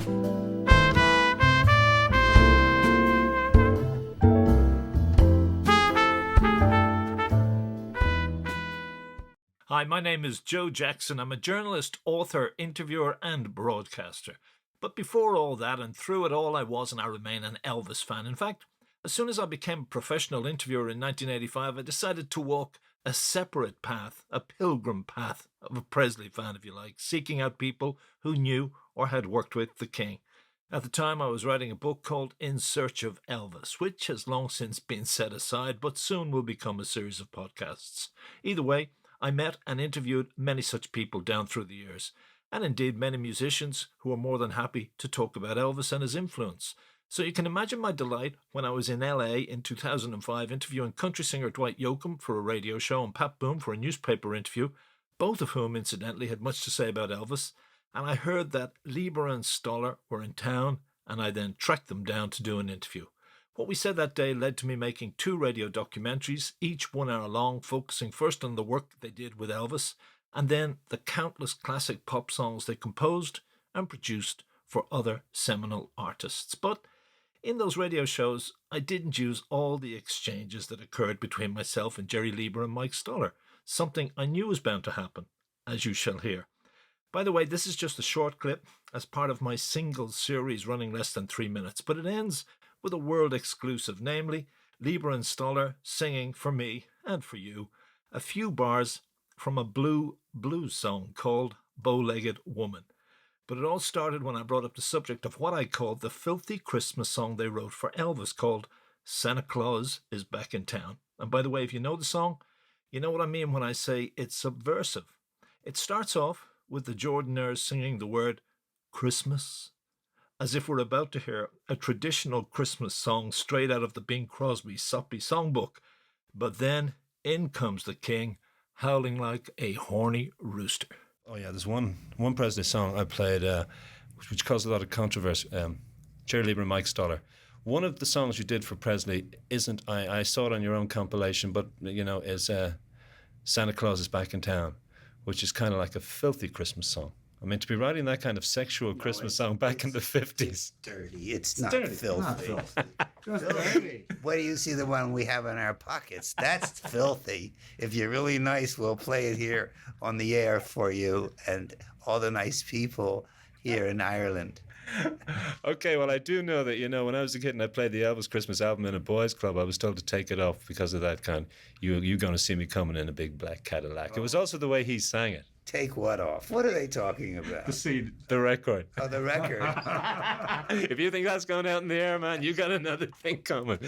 Hi, my name is Joe Jackosn. I'm a journalist, author, interviewer, and broadcaster. But before all that and through it all, I was and I remain an Elvis fan. In fact, as soon as I became a professional interviewer in 1985, I decided to walk a separate path, a pilgrim path of a Presley fan, if you like, seeking out people who knew or had worked with the King. At the time, I was writing a book called In Search of Elvis, which has long since been set aside, but soon will become a series of podcasts. Either way, I met and interviewed many such people down through the years, and indeed many musicians who were more than happy to talk about Elvis and his influence. So you can imagine my delight when I was in LA in 2005 interviewing country singer Dwight Yoakam for a radio show and Pat Boone for a newspaper interview, both of whom incidentally had much to say about Elvis, and I heard that Leiber and Stoller were in town, and I then tracked them down to do an interview. What we said that day led to me making 2 radio documentaries, each 1 hour long, focusing first on the work they did with Elvis, and then the countless classic pop songs they composed and produced for other seminal artists. But in those radio shows, I didn't use all the exchanges that occurred between myself and Jerry Leiber and Mike Stoller, something I knew was bound to happen, as you shall hear. By the way, this is just a short clip as part of my single series running less than 3 minutes, but it ends with a world exclusive, namely Leiber and Stoller singing for me and for you a few bars from a blues song called Bow-Legged Woman. But it all started when I brought up the subject of what I called the filthy Christmas song they wrote for Elvis called Santa Claus is Back in Town. And by the way, if you know the song, you know what I mean when I say it's subversive. It starts off with the Jordanaires singing the word Christmas, as if we're about to hear a traditional Christmas song straight out of the Bing Crosby Soppy songbook. But then in comes the King, howling like a horny rooster. Oh yeah, there's one Presley song I played, which caused a lot of controversy. Jerry Leiber and Mike Stoller. One of the songs you did for Presley isn't, I saw it on your own compilation, but is Santa Claus is Back in Town, which is kind of like a filthy Christmas song. I mean, to be writing that kind of sexual Christmas song back in the 50s. It's dirty. It's not dirty. filthy. Just dirty. Where do you see the one we have in our pockets? That's filthy. If you're really nice, we'll play it here on the air for you and all the nice people here in Ireland. Okay, well, I do know that, when I was a kid and I played the Elvis Christmas album in a boys' club, I was told to take it off because of that kind. You're going to see me coming in a big black Cadillac. Oh. It was also the way he sang it. Take what off? What are they talking about? The CD, the record. Oh, the record. If you think that's going out in the air, man, you got another thing coming.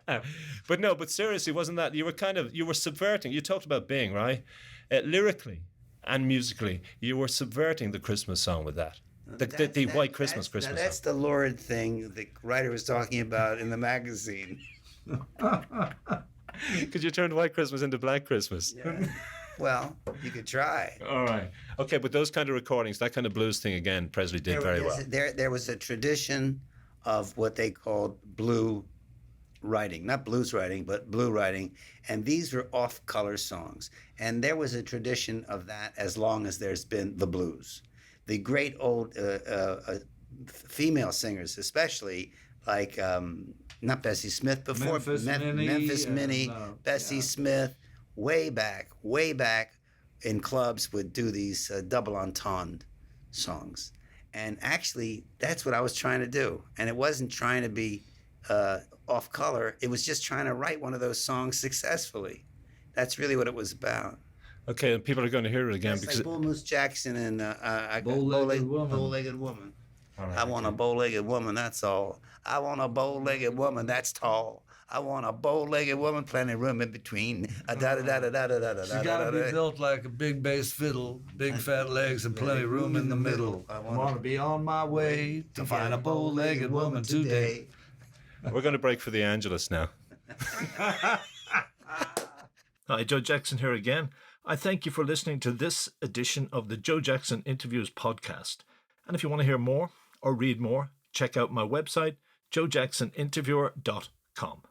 But seriously, wasn't that, you were subverting, you talked about Bing, right? Lyrically and musically, you were subverting the Christmas song with that. The white Christmas song. That's the lurid thing the writer was talking about in the magazine. Because you turned white Christmas into black Christmas. Yeah. Well, you could try. All right. Okay, but those kind of recordings, that kind of blues thing, again, Presley did very well. There was a tradition of what they called blue writing. Not blues writing, but blue writing. And these were off-color songs. And there was a tradition of that as long as there's been the blues. The great old female singers, especially, like, not Bessie Smith, before Memphis Minnie, Bessie Smith, way back in clubs would do these double entendre songs. And actually, that's what I was trying to do. And it wasn't trying to be off color. It was just trying to write one of those songs successfully. That's really what it was about. Okay, and people are going to hear it again. It's because like Bull Moose Jackson and Bow-Legged Woman. Right, I want a bow-legged woman, that's all. I want a bow-legged woman that's tall. I want a bow-legged woman, plenty of room in between. She gotta be built like a big bass fiddle, big fat legs and plenty of room in the middle. I wanna be on my way to find a bow-legged woman today. We're going to break for the Angelus now. Hi, Joe Jackosn here again. I thank you for listening to this edition of the Joe Jackosn Interviews podcast. And if you want to hear more or read more, check out my website, joejacksoninterviewer.com.